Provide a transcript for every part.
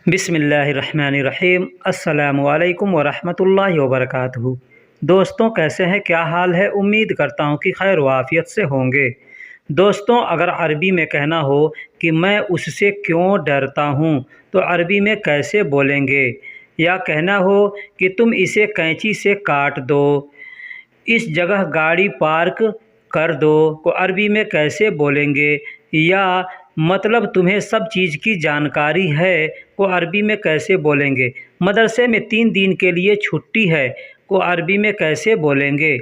बिस्मिल्लाहिर्रहमानिर्रहीम। अस्सलामुअलैकुम वरहमतुल्लाहि वबरकातुहू। दोस्तों, कैसे हैं? क्या हाल है? उम्मीद करता हूँ कि खैर वाफ़ियत से होंगे। दोस्तों, अगर अरबी में कहना हो कि मैं उससे क्यों डरता हूँ तो अरबी में कैसे बोलेंगे? या कहना हो कि तुम इसे कैंची से काट दो, इस जगह गाड़ी पार्क कर दो तो अरबी में कैसे बोलेंगे? या मतलब तुम्हें सब चीज़ की जानकारी है को अरबी में कैसे बोलेंगे? मदरसे में 3 दिन के लिए छुट्टी है को अरबी में कैसे बोलेंगे?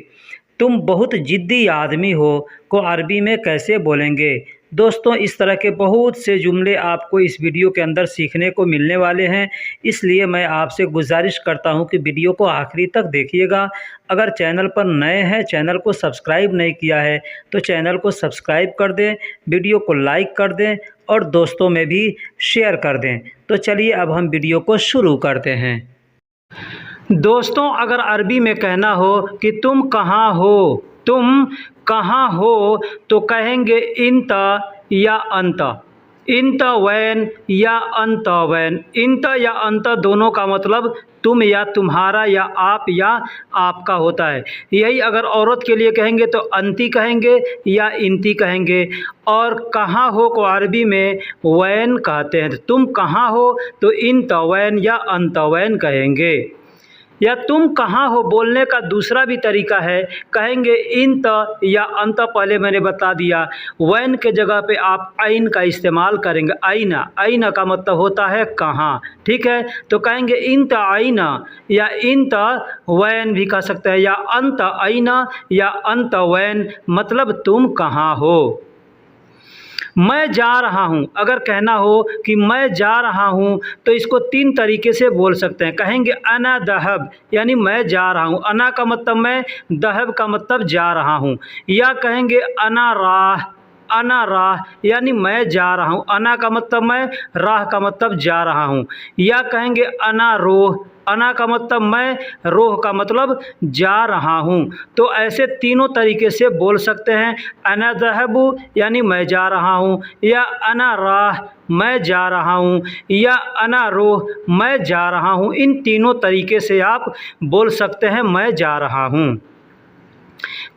तुम बहुत ज़िद्दी आदमी हो को अरबी में कैसे बोलेंगे? दोस्तों, इस तरह के बहुत से जुमले आपको इस वीडियो के अंदर सीखने को मिलने वाले हैं, इसलिए मैं आपसे गुजारिश करता हूं कि वीडियो को आखिरी तक देखिएगा। अगर चैनल पर नए हैं, चैनल को सब्सक्राइब नहीं किया है तो चैनल को सब्सक्राइब कर दें, वीडियो को लाइक कर दें और दोस्तों में भी शेयर कर दें। तो चलिए अब हम वीडियो को शुरू करते हैं। दोस्तों, अगर अरबी में कहना हो कि तुम कहाँ हो, तुम कहाँ हो तो कहेंगे इंता या अंता, इंता वैन या अंता वैन। इंता या अंता दोनों का मतलब तुम या तुम्हारा या आपका होता है। यही अगर औरत के लिए कहेंगे तो अंती कहेंगे या इंती कहेंगे। और कहाँ हो को अरबी में वैन कहते हैं। तुम कहाँ हो तो इंता वैन या अंता वैन कहेंगे। या तुम कहाँ हो बोलने का दूसरा भी तरीका है, कहेंगे इंत या अंत। पहले मैंने बता दिया। वैन के जगह पे आप आइन का इस्तेमाल करेंगे। आइना, आइना का मतलब होता है कहाँ, ठीक है। तो कहेंगे इंत आइना या इंत वैन भी कह सकते हैं, या अंत आइना या अंत वैन, मतलब तुम कहाँ हो। मैं जा रहा हूँ, अगर कहना हो कि मैं जा रहा हूँ तो इसको 3 तरीके से बोल सकते हैं। कहेंगे अना दहब, यानी मैं जा रहा हूँ। अना का मतलब मैं, दहब का मतलब जा रहा हूँ। या कहेंगे अना राह, अना राह यानी मैं जा रहा हूँ। अना का मतलब मैं, राह का मतलब जा रहा हूँ। या कहेंगे अना रोह, अना का मतलब मैं, रोह का मतलब जा रहा हूँ। तो ऐसे तीनों तरीके से बोल सकते हैं। अना ज़हबु यानी मैं जा रहा हूँ, या अना राह मैं जा रहा हूँ, या अना रोह मैं जा रहा हूँ। इन तीनों तरीके से आप बोल सकते हैं मैं जा रहा हूँ।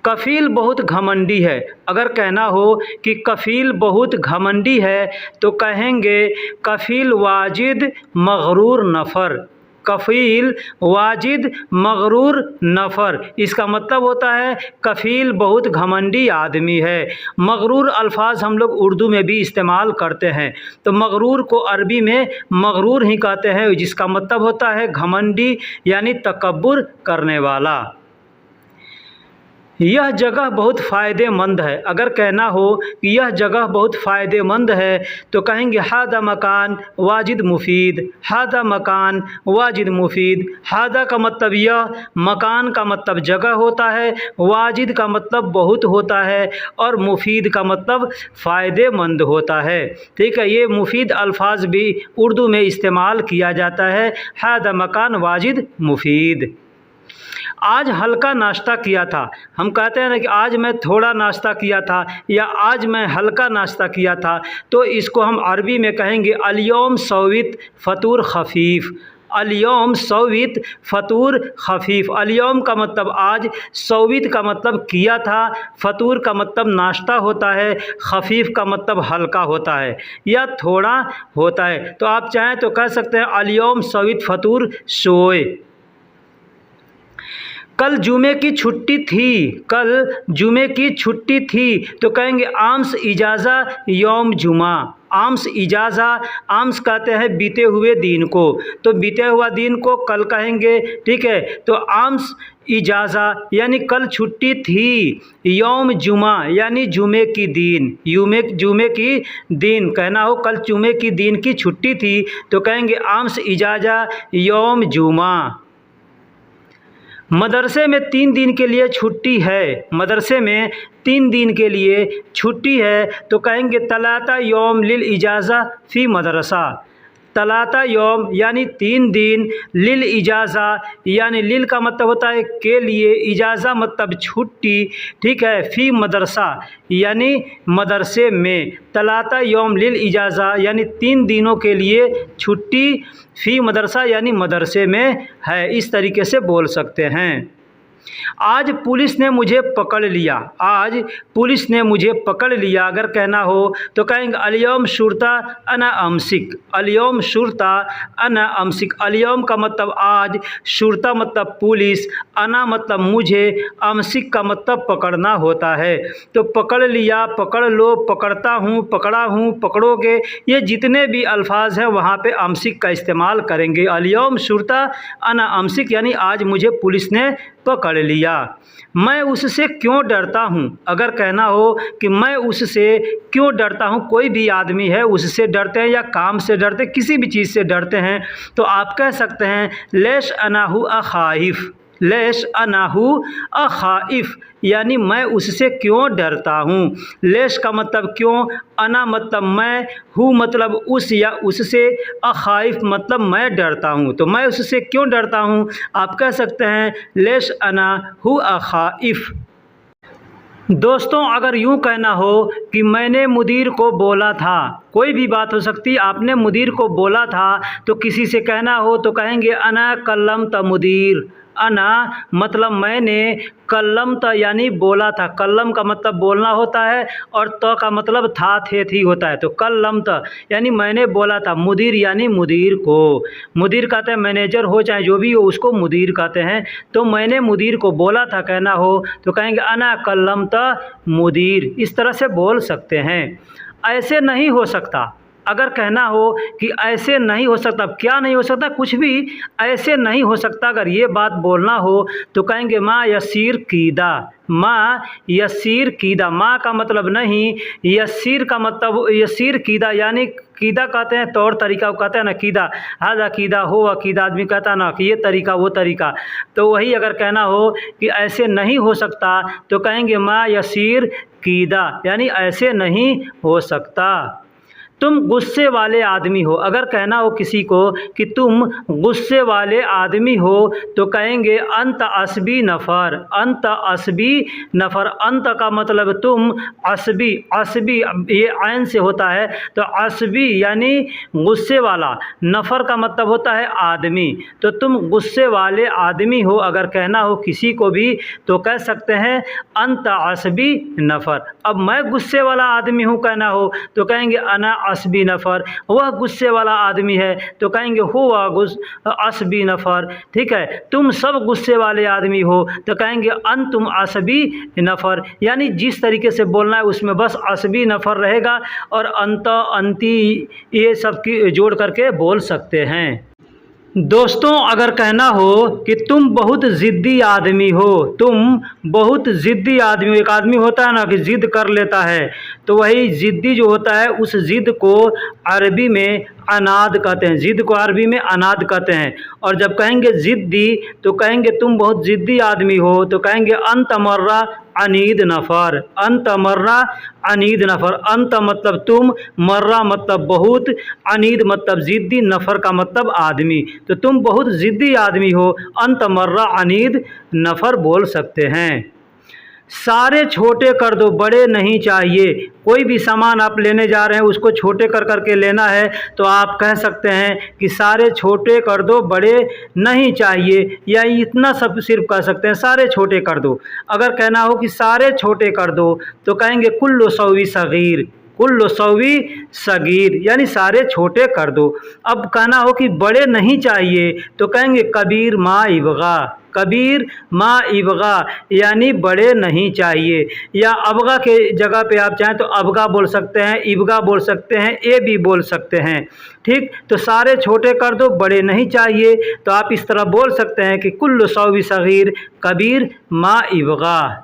कफ़ील बहुत घमंडी है, अगर कहना हो कि कफ़ील बहुत घमंडी है तो कहेंगे कफ़ील वाजिद मगरूर नफ़र। कफ़ील वाजिद मगरूर नफ़र, इसका मतलब होता है कफ़ील बहुत घमंडी आदमी है। मगरूर अल्फाज हम लोग उर्दू में भी इस्तेमाल करते हैं, तो मगरूर को अरबी में मगरूर ही कहते हैं, जिसका मतलब होता है घमंडी यानी तकब्बुर करने वाला। यह जगह बहुत फ़ायदेमंद है, अगर कहना हो कि यह जगह बहुत फ़ायदेमंद है तो कहेंगे हादा मकान वाजिद मुफीद। हादा मकान वाजिद मुफीद। हादा का मतलब यह, मकान का मतलब जगह होता है, वाजिद का मतलब बहुत होता है, और मुफीद का मतलब फ़ायदेमंद होता है, ठीक है। ये मुफीद अल्फाज भी उर्दू में इस्तेमाल किया जाता है। हादा मकान वाजिद मुफीद। आज हल्का नाश्ता किया था, हम कहते हैं ना कि आज मैं थोड़ा नाश्ता किया था या आज मैं हल्का नाश्ता किया था, तो इसको हम अरबी में कहेंगे अल-यौम सवित फ़तूर खफ़ीफ़। अल-यौम सवित फ़तूर खफ़ीफ़। अल-यौम का मतलब आज, सवित का मतलब किया था, फ़तूर का मतलब नाश्ता होता है, खफ़ीफ़ का मतलब हल्का होता है या थोड़ा होता है। तो आप चाहें तो कह सकते हैं अल-यौम सवित फ़तूर सोए। कल जुमे की छुट्टी थी, कल जुमे की छुट्टी थी तो कहेंगे आम्स इजाज़ा यौम जुमा। आम्स इजाज़ा, आम्स कहते हैं बीते हुए दिन को, तो बीते हुआ दिन को कल कहेंगे, ठीक है। तो आम्स इजाज़ा यानी कल छुट्टी थी। यौम जुमा यानी जुमे की दिन, जुमे की दिन कहना हो कल जुमे की दिन की छुट्टी थी तो कहेंगे आम्स इजाज़ा यौम जुमा। मदरसे में 3 दिन के लिए छुट्टी है, मदरसे में 3 दिन के लिए छुट्टी है तो कहेंगे तलाता यौम लिल इजाज़ा फ़ी मदरसा। तलाता यौम यानी 3 दिन, लिल इजाज़ा यानी लिल का मतलब होता है के लिए, इजाज़ा मतलब छुट्टी, ठीक है। फ़ी मदरसा यानी मदरसे में, तलाता यौम लिल इजाज़ा यानी 3 दिनों के लिए छुट्टी, फ़ी मदरसा यानी मदरसे में है, इस तरीके से बोल सकते हैं। आज पुलिस ने मुझे पकड़ लिया, आज पुलिस ने मुझे पकड़ लिया अगर कहना हो तो कहेंगे अलयौम शुरता अना अमसिक, अलयौम शुरता अना अमसिक। अलयौम का मतलब आज, शुरता मतलब पुलिस, अना मतलब मुझे, अमसिक का मतलब पकड़ना होता है। तो पकड़ लिया, पकड़ लो, पकड़ता हूँ, पकड़ा हूँ, पकड़ोगे, ये जितने भी अल्फाज हैं वहाँ पे अमसिक का इस्तेमाल करेंगे। अलयौम शुरता अना अमसिक यानी आज मुझे पुलिस ने पकड़ लिया। मैं उससे क्यों डरता हूँ अगर कहना हो कि मैं उससे क्यों डरता हूँ, कोई भी आदमी है उससे डरते हैं या काम से डरते, किसी भी चीज़ से डरते हैं, तो आप कह सकते हैं लेश अनाहु अखाइफ, लेश अनाहु अखाइफ यानी मैं उससे क्यों डरता हूँ। लेश का मतलब क्यों, अना मतलब मैं, हु मतलब उस या उससे, अखाइफ मतलब मैं डरता हूँ, तो मैं उससे क्यों डरता हूँ आप कह सकते हैं लेश अना हु अखाइफ। दोस्तों अगर यूँ कहना हो कि मैंने मुदीर को बोला था, कोई भी बात हो सकती है, आपने मुदीर को बोला था, तो किसी से कहना हो तो कहेंगे अना कल्लमत मुदीर, अना मतलब मैंने, कल्लमत यानी बोला था, कल्लम का मतलब बोलना होता है और तो का मतलब था, थे, थी होता है, तो कल्लमत यानी मैंने बोला था, मुदीर यानी मुदीर को, मुदीर कहते हैं मैनेजर हो चाहे जो भी हो उसको मुदीर कहते हैं, तो मैंने मुदीर को बोला था कहना हो तो कहेंगे अना कल्लमत मुदीर, इस तरह से बोल सकते हैं। ऐसे नहीं हो सकता अगर कहना हो कि ऐसे नहीं हो सकता, क्या नहीं हो सकता, कुछ भी ऐसे नहीं हो सकता, अगर ये बात बोलना हो तो कहेंगे माँ यसीर कीदा, माँ यसीर कीदा, माँ का मतलब नहीं, यसीर का मतलब, यसीर कीदा यानी कीदा कहते हैं तौर तरीका, कहते हैं ना कीदा, हाज अकीदा हो अकीदा, आदमी कहता है ना कि ये तरीका वो तरीका, तो वही अगर कहना हो कि ऐसे नहीं हो सकता तो कहेंगे माँ यसीर कीदा यानी ऐसे नहीं हो सकता। तुम गुस्से वाले आदमी हो अगर कहना हो किसी को कि तुम गुस्से वाले आदमी हो तो कहेंगे अंत असबी नफ़र, अंत असबी नफ़र, अंत का मतलब तुम, असबी, असबी ये आयन से होता है, तो असबी यानी गुस्से वाला, नफ़र का मतलब होता है आदमी, तो तुम गुस्से वाले आदमी हो अगर कहना हो किसी को भी तो कह सकते हैं अंत असबी नफ़र। अब मैं गुस्से वाला आदमी हूँ कहना हो तो कहेंगे अना असबी नफ़र, वह गुस्से वाला आदमी है तो कहेंगे हुआ असबी नफ़र, ठीक है। तुम सब गुस्से वाले आदमी हो तो कहेंगे तुम असबी नफ़र, यानी जिस तरीके से बोलना है उसमें बस असबी नफ़र रहेगा और अंत, अंती ये सब की जोड़ करके बोल सकते हैं। दोस्तों अगर कहना हो कि तुम बहुत ज़िद्दी आदमी हो, तुम बहुत ज़िद्दी आदमी हो, एक आदमी होता है ना कि ज़िद कर लेता है, तो वही ज़िद्दी जो होता है उस ज़िद को अरबी में अनाद कहते हैं, ज़िद को अरबी में अनाद कहते हैं। और जब कहेंगे ज़िद्दी तो कहेंगे तुम बहुत ज़िद्दी आदमी हो तो कहेंगे अंत मर्रा अनीद नफ़र, अंत मर्रा अनीद नफ़र, अंत मतलब तुम, मर्रा मतलब बहुत, अनीद मतलब ज़िद्दी, नफ़र का मतलब आदमी, तो तुम बहुत ज़िद्दी आदमी हो, अंत मर्रा अनीद नफ़र बोल सकते हैं। सारे छोटे कर दो, बड़े नहीं चाहिए, कोई भी सामान आप लेने जा रहे हैं उसको छोटे कर करके लेना है तो आप कह सकते हैं कि सारे छोटे कर दो, बड़े नहीं चाहिए, या इतना सब सिर्फ कह सकते हैं सारे छोटे कर दो। अगर कहना हो कि सारे छोटे कर दो तो कहेंगे कुल्लु सौवी सगीर, कुल्लु सौवी सगीर यानी सारे छोटे कर दो। अब कहना हो कि बड़े नहीं चाहिए तो कहेंगे कबीर मा इबगा, कबीर मा इबगा यानी बड़े नहीं चाहिए, या अबगा के जगह पे आप चाहें तो अबगा बोल सकते हैं, इबगा बोल सकते हैं, ए भी बोल सकते हैं, ठीक। तो सारे छोटे कर दो, बड़े नहीं चाहिए, तो आप इस तरह बोल सकते हैं कि कुल्लु सौवी सगीर कबीर मा इबगा।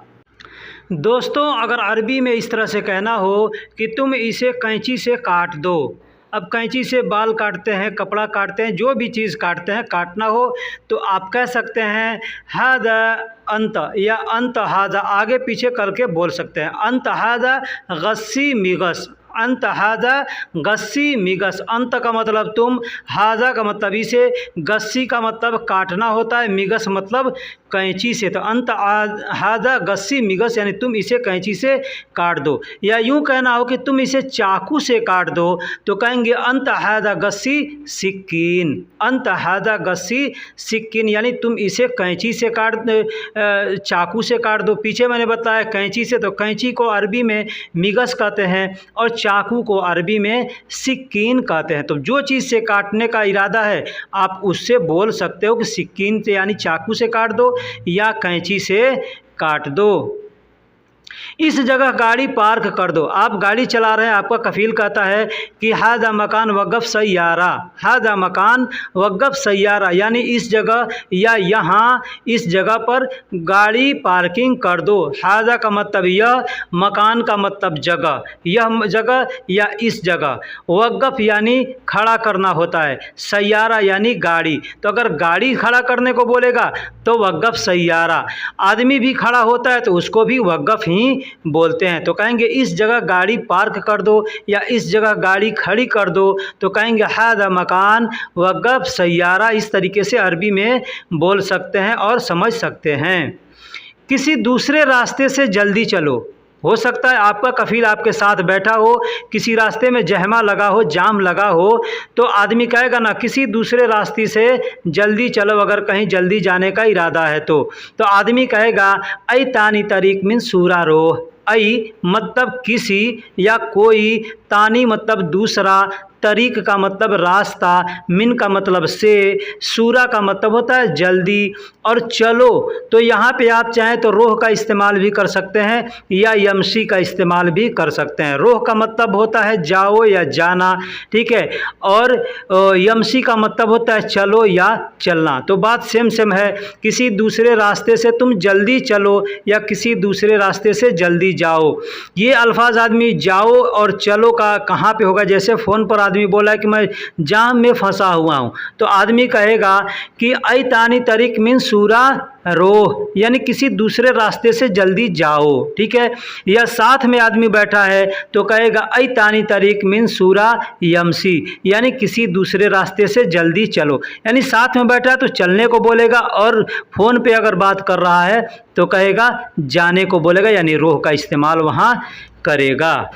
दोस्तों अगर अरबी में इस तरह से कहना हो कि तुम इसे कैंची से काट दो, अब कैंची से बाल काटते हैं, कपड़ा काटते हैं, जो भी चीज़ काटते हैं, काटना हो तो आप कह सकते हैं हादा अंत, या अंत हादा आगे पीछे करके बोल सकते हैं, अंत हादा गस्सी मिगस, अंत हाजा गस्सी मिगस, अंत का मतलब तुम, हाजा का मतलब इसे, गस्सी का मतलब काटना होता है, मिगस मतलब कैंची से। तो अंत हाजा गस्सी मिगस यानी तुम इसे कैंची से काट दो। या यूँ कहना हो कि तुम इसे चाकू से काट दो तो कहेंगे अंत हाजा गस्सी सिक्कीन, अंत हाजा गस्सी सिक्कीन यानी तुम इसे कैंची से काट, चाकू से काट दो। पीछे मैंने बताया कैंची से, तो कैंची को अरबी में मिगस कहते हैं और चाकू को अरबी में सिक्कीन कहते हैं। तो जो चीज़ से काटने का इरादा है आप उससे बोल सकते हो कि सिक्कीन से यानी चाकू से काट दो या कैंची से काट दो। इस जगह गाड़ी पार्क कर दो। आप गाड़ी चला रहे हैं, आपका कफील कहता है कि हाजा मकान वक़्फ़ सैयारा, हाजा मकान वक़्फ़ सैयारा यानी इस जगह या यहाँ इस जगह पर गाड़ी पार्किंग कर दो। हाजा का मतलब यह, मकान का मतलब जगह, यह जगह या इस जगह, वक़्फ़ यानी खड़ा करना होता है, सैयारा यानी गाड़ी। तो अगर गाड़ी खड़ा करने को बोलेगा तो वक़्फ़ सैयारा, आदमी भी खड़ा होता है तो उसको भी वक़्फ़ ही बोलते हैं। तो कहेंगे इस जगह गाड़ी पार्क कर दो या इस जगह गाड़ी खड़ी कर दो तो कहेंगे हादा मकान वक़्फ़ सैयारा। इस तरीके से अरबी में बोल सकते हैं और समझ सकते हैं। किसी दूसरे रास्ते से जल्दी चलो। हो सकता है आपका कफील आपके साथ बैठा हो, किसी रास्ते में जहमा लगा हो, जाम लगा हो, तो आदमी कहेगा ना किसी दूसरे रास्ते से जल्दी चलो, अगर कहीं जल्दी जाने का इरादा है तो आदमी कहेगा ऐ तानी तरीक मिन सूरा रोह। ऐ मतलब किसी या कोई, तानी मतलब दूसरा, तरीक का मतलब रास्ता, मिन का मतलब से, सूरा का मतलब होता है जल्दी, और चलो तो यहाँ पे आप चाहें तो रोह का इस्तेमाल भी कर सकते हैं या यमशी का इस्तेमाल भी कर सकते हैं। रोह का मतलब होता है जाओ या जाना, ठीक है, और यमशी का मतलब होता है चलो या चलना। तो बात सेम है, किसी दूसरे रास्ते से तुम जल्दी चलो या किसी दूसरे रास्ते से जल्दी जाओ। ये अल्फाज आदमी जाओ और चलो का कहाँ पे होगा? जैसे फ़ोन पर आदमी बोला है कि मैं जाम में फंसा हुआ हूँ, तो आदमी कहेगा कि ऐ तानी तरीक मिन सूरा रोह यानी किसी दूसरे रास्ते से जल्दी जाओ, ठीक है। या साथ में आदमी बैठा है तो कहेगा ऐ तानी तरीक मिन सूरा यमसी यानी किसी दूसरे रास्ते से जल्दी चलो, यानी साथ में बैठा है तो चलने को बोलेगा, और फ़ोन पे अगर बात कर रहा है तो कहेगा जाने को बोलेगा, यानी रोह का इस्तेमाल वहाँ करेगा।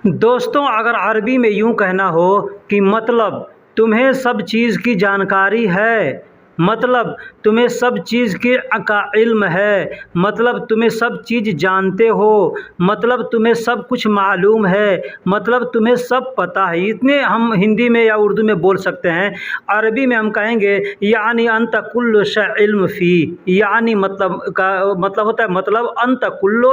दोस्तों अगर अरबी में यूँ कहना हो कि मतलब तुम्हें सब चीज़ की जानकारी है, मतलब तुम्हें सब चीज़ का इल्म है, मतलब तुम्हें सब चीज़ जानते हो, मतलब तुम्हें सब कुछ मालूम है, मतलब तुम्हें सब पता है, इतने हम हिंदी में या उर्दू में बोल सकते हैं। अरबी में हम कहेंगे यानी अंत कुल्लु शै इल्म फ़ी, यानी मतलब का मतलब होता है मतलब अंत कुल्लु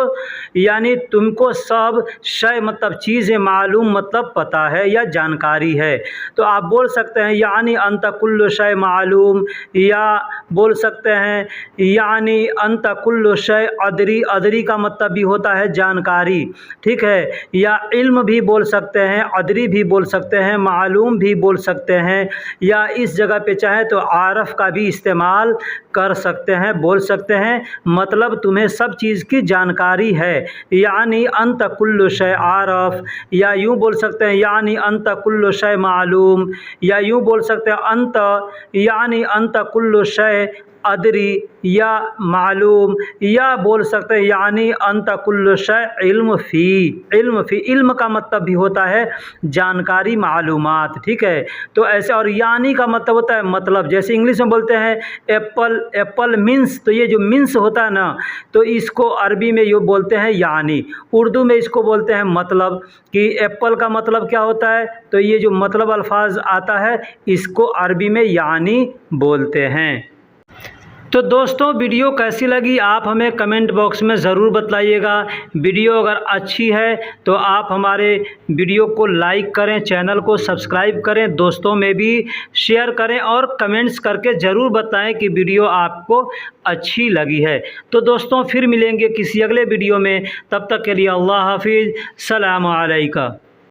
यानी तुमको सब, शै मतलब चीज़ें, मालूम मतलब पता है या जानकारी है। तो आप बोल सकते हैं यानी अंत कुल्लु शै मालूम, या बोल सकते हैं यानी अंत कुल्लु शै अदरी, अदरी का मतलब भी होता है जानकारी, ठीक है। या इल्म भी बोल सकते हैं, अदरी भी बोल सकते हैं, मालूम भी बोल सकते हैं, या इस जगह पे चाहे तो आरफ का भी इस्तेमाल कर सकते हैं, बोल सकते हैं मतलब तुम्हें सब चीज़ की जानकारी है, यानी अंत कुल्लु शै आरफ। या यूँ बोल सकते हैं यानी अंत कुल्लु शै मालूम, या यूँ बोल सकते हैं अंत यानी अंत कुल्लु शै अदरी या मालूम, या बोल सकते हैं यानी अंत कुल्लु शै इल्म फ़ी। इल्म फ़ी, इल्म का मतलब भी होता है जानकारी, मालूमात, ठीक है। तो ऐसे, और यानी का मतलब होता है मतलब, जैसे इंग्लिश में बोलते हैं एप्पल, एप्पल मीन्स, तो ये जो मीन्स होता है ना, तो इसको अरबी में ये बोलते हैं यानी। उर्दू में इसको बोलते हैं मतलब, कि एप्पल का मतलब क्या होता है, तो ये जो मतलब अल्फाज आता है इसको अरबी में यानी बोलते हैं। तो दोस्तों वीडियो कैसी लगी आप हमें कमेंट बॉक्स में ज़रूर बताइएगा। वीडियो अगर अच्छी है तो आप हमारे वीडियो को लाइक करें, चैनल को सब्सक्राइब करें, दोस्तों में भी शेयर करें और कमेंट्स करके ज़रूर बताएं कि वीडियो आपको अच्छी लगी है। तो दोस्तों फिर मिलेंगे किसी अगले वीडियो में, तब तक के लिए अल्लाह हाफिज़, सलाम अलैकुम।